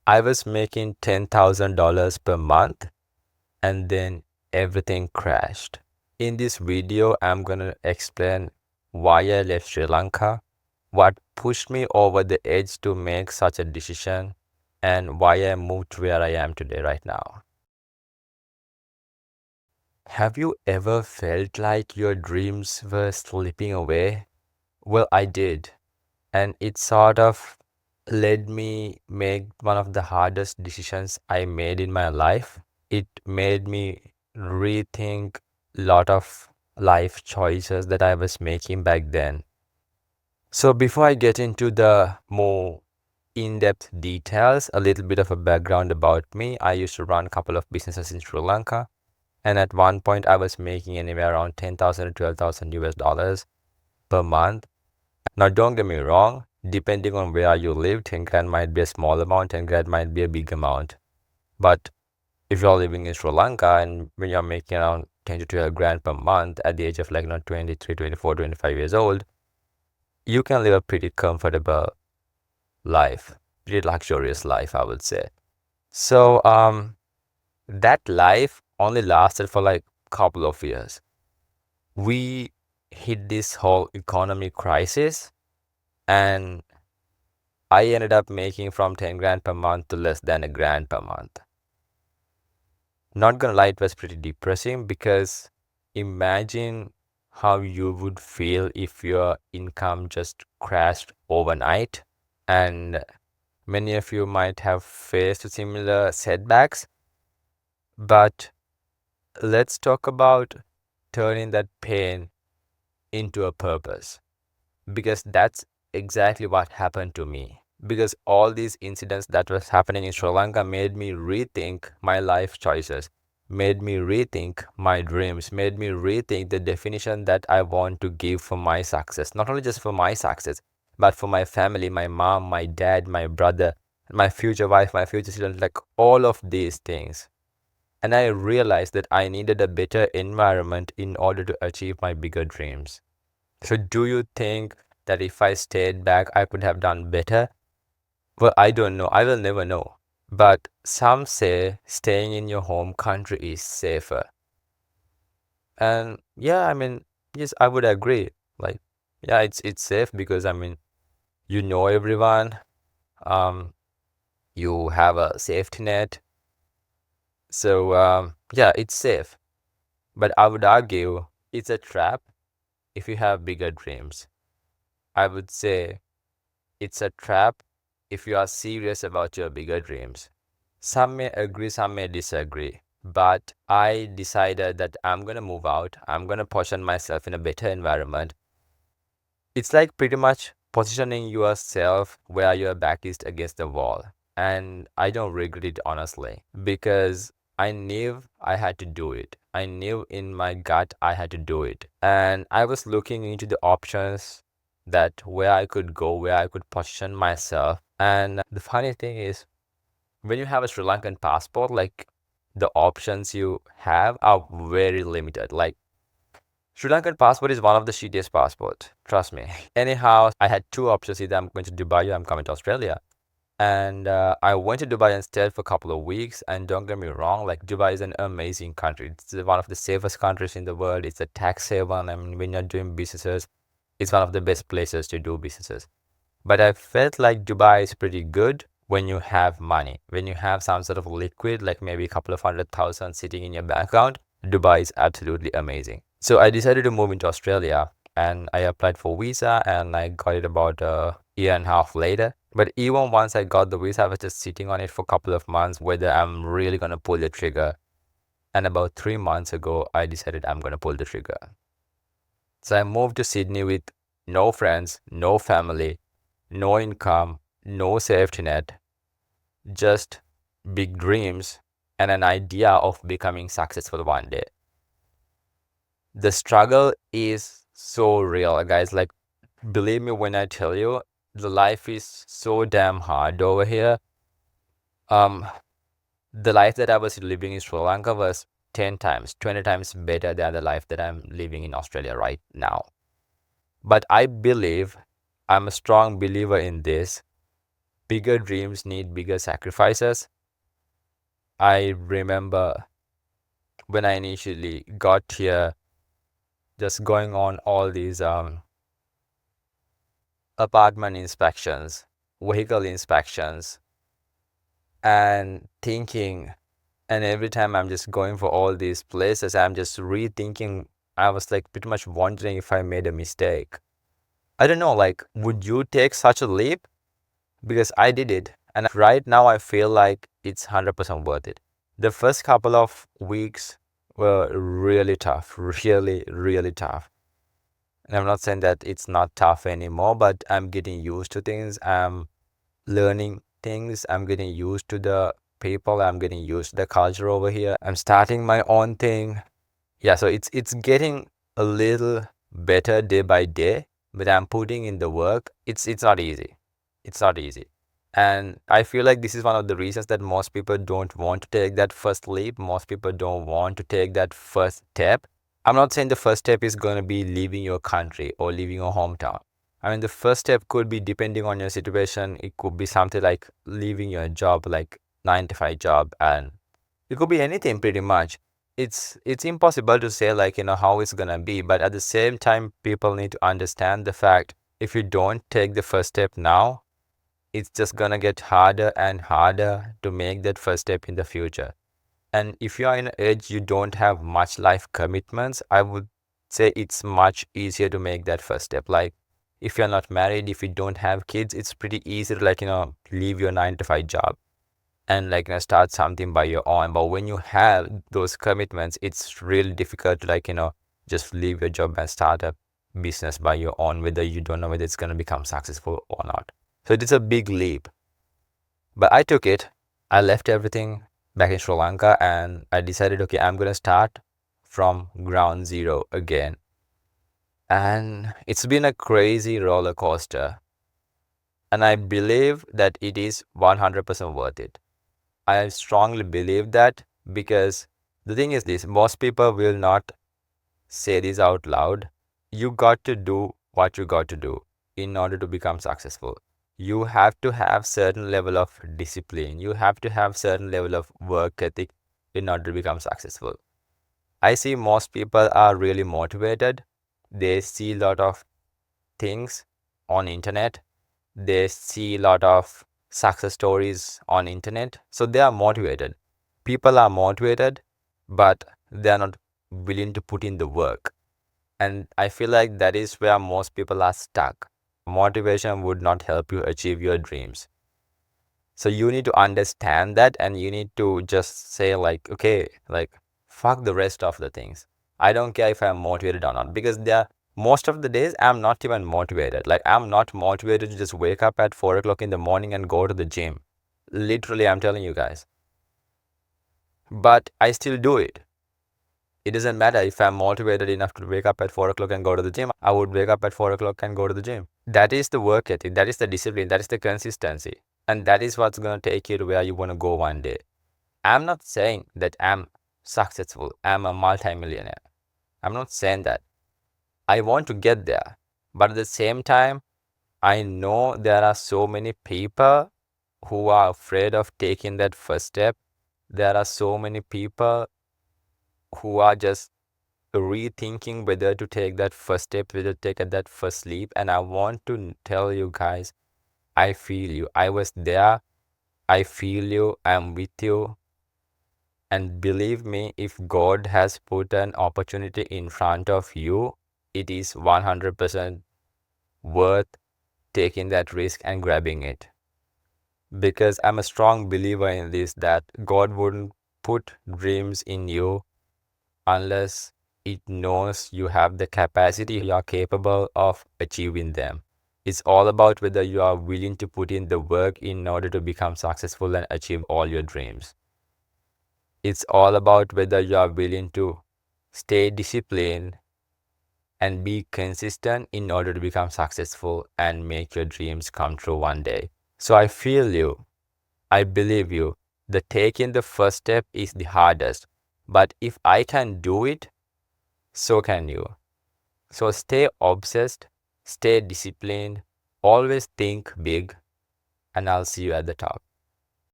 I was making $10,000 per month and then everything crashed. In this video, I'm gonna explain why I left Sri Lanka, what pushed me over the edge to make such a decision, and why I moved to where I am today right now. Have you ever felt like your dreams were slipping away? Well, I did. And it sort of led me make one of the hardest decisions I made in my life. It made me rethink a lot of life choices that I was making back then. So before I get into the more in-depth details, a little bit of a background about me. I used to run a couple of businesses in Sri Lanka, and at one point I was making anywhere around 10,000 to 12,000 US dollars per month. Now, don't get me wrong, depending on where you live, 10 grand might be a small amount, 10 grand might be a big amount. But if you're living in Sri Lanka and when you're making around 10 to 12 grand per month at the age of like 23, 24, 25 years old, you can live a pretty comfortable life, pretty luxurious life, I would say. So, that life only lasted for like a couple of years. We hit this whole economy crisis, and I ended up making from 10 grand per month to less than a grand per month. Not gonna lie, it was pretty depressing because imagine how you would feel if your income just crashed overnight. And many of you might have faced similar setbacks, but let's talk about turning that pain into a purpose, because that's exactly what happened to me. Because all these incidents that was happening in Sri Lanka made me rethink my life choices, made me rethink my dreams, made me rethink the definition that I want to give for my success. Not only just for my success, but for my family, my mom, my dad, my brother, my future wife, my future children, like all of these things. And I realized that I needed a better environment in order to achieve my bigger dreams. So, do you think that if I stayed back, I could have done better? Well, I don't know. I will never know. But some say staying in your home country is safer. And yeah, I mean, yes, I would agree. Like, yeah, it's safe because I mean, you know everyone. Um, you have a safety net. So yeah, it's safe. But I would argue it's a trap if you have bigger dreams. I would say it's a trap if you are serious about your bigger dreams. Some may agree, some may disagree, but I decided that I'm gonna move out. I'm gonna position myself in a better environment. It's like pretty much positioning yourself where your back is against the wall. And I don't regret it honestly because I knew I had to do it. I knew in my gut I had to do it. And I was looking into the options that where I could go, where I could position myself. And the funny thing is, when you have a Sri Lankan passport, like the options you have are very limited. Like Sri Lankan passport is one of the shittiest passport. Trust me. Anyhow, I had two options: either I'm going to Dubai or I'm coming to Australia. And I went to Dubai instead for a couple of weeks. And don't get me wrong, like Dubai is an amazing country. It's one of the safest countries in the world. It's a tax haven. I mean, when you're doing businesses, it's one of the best places to do businesses. But I felt like Dubai is pretty good when you have money. When you have some sort of liquid, like maybe a couple of 100,000 sitting in your bank account, Dubai is absolutely amazing. So I decided to move into Australia and I applied for visa and I got it about a year and a half later. But even once I got the visa, I was just sitting on it for a couple of months whether I'm really gonna pull the trigger. And about 3 months ago, I decided I'm gonna pull the trigger. So I moved to Sydney with no friends, no family, no income, no safety net, just big dreams and an idea of becoming successful one day. The struggle is so real, guys. Like, believe me when I tell you, the life is so damn hard over here. Um, the life that I was living in Sri Lanka was 10 times, 20 times better than the life that I'm living in Australia right now. But I believe, I'm a strong believer in this, bigger dreams need bigger sacrifices. I remember when I initially got here, just going on all these apartment inspections, vehicle inspections, and thinking, and every time I'm just going for all these places, I'm just rethinking. I was like pretty much wondering if I made a mistake. I don't know, like, would you take such a leap? Because I did it, and right now I feel like it's 100% worth it. The first couple of weeks were really tough, really, really tough. And I'm not saying that it's not tough anymore, but I'm getting used to things. I'm learning things. I'm getting used to the people. I'm getting used to the culture over here. I'm starting my own thing. Yeah, so it's getting a little better day by day, but I'm putting in the work. It's not easy. It's not easy. And I feel like this is one of the reasons that most people don't want to take that first leap. Most people don't want to take that first step. I'm not saying the first step is going to be leaving your country or leaving your hometown. I mean, the first step could be, depending on your situation, it could be something like leaving your job, like 9 to 5 job, and it could be anything pretty much. It's impossible to say, like, how it's gonna be, but at the same time, people need to understand the fact, if you don't take the first step now, it's just gonna get harder and harder to make that first step in the future. And if you are in an age you don't have much life commitments, I would say it's much easier to make that first step. Like, if you're not married, if you don't have kids, it's pretty easy to, like, leave your 9 to 5 job and, like, start something by your own. But when you have those commitments, it's really difficult to, like, just leave your job and start a business by your own, whether you don't know whether it's going to become successful or not. So it is a big leap, but I took it. I left everything back in Sri Lanka and I decided, okay, I'm going to start from ground zero again. And it's been a crazy roller coaster, and I believe that it is 100% worth it. I strongly believe that, because the thing is this, most people will not say this out loud. You got to do what you got to do in order to become successful. You have to have certain level of discipline. You have to have certain level of work ethic in order to become successful. I see most people are really motivated. They see a lot of things on internet. They see a lot of success stories on internet, so they are motivated. People are motivated, but they are not willing to put in the work. And I feel like that is where most people are stuck. Motivation would not help you achieve your dreams. So you need to understand that, and you need to just say, like, okay, like, fuck the rest of the things. I don't care if I'm motivated or not, because there, most of the days I'm not even motivated. Like, I'm not motivated to just wake up at 4 o'clock in the morning and go to the gym. Literally, I'm telling you guys. But I still do it. It doesn't matter if I'm motivated enough to wake up at 4 o'clock and go to the gym. I would wake up at 4 o'clock and go to the gym. That is the work ethic. That is the discipline. That is the consistency. And that is what's going to take you to where you want to go one day. I'm not saying that I'm successful. I'm a multimillionaire. I'm not saying that. I want to get there. But at the same time, I know there are so many people who are afraid of taking that first step. There are so many people who are just rethinking whether to take that first step, whether to take that first leap. And I want to tell you guys, I feel you. I was there. I feel you. I'm with you. And believe me, if God has put an opportunity in front of you, it is 100% worth taking that risk and grabbing it. Because I'm a strong believer in this, that God wouldn't put dreams in you unless it knows you have the capacity, you are capable of achieving them. It's all about whether you are willing to put in the work in order to become successful and achieve all your dreams. It's all about whether you are willing to stay disciplined and be consistent in order to become successful and make your dreams come true one day. So I feel you. I believe you. The taking the first step is the hardest. But if I can do it, so can you. So stay obsessed, stay disciplined, always think big, and I'll see you at the top.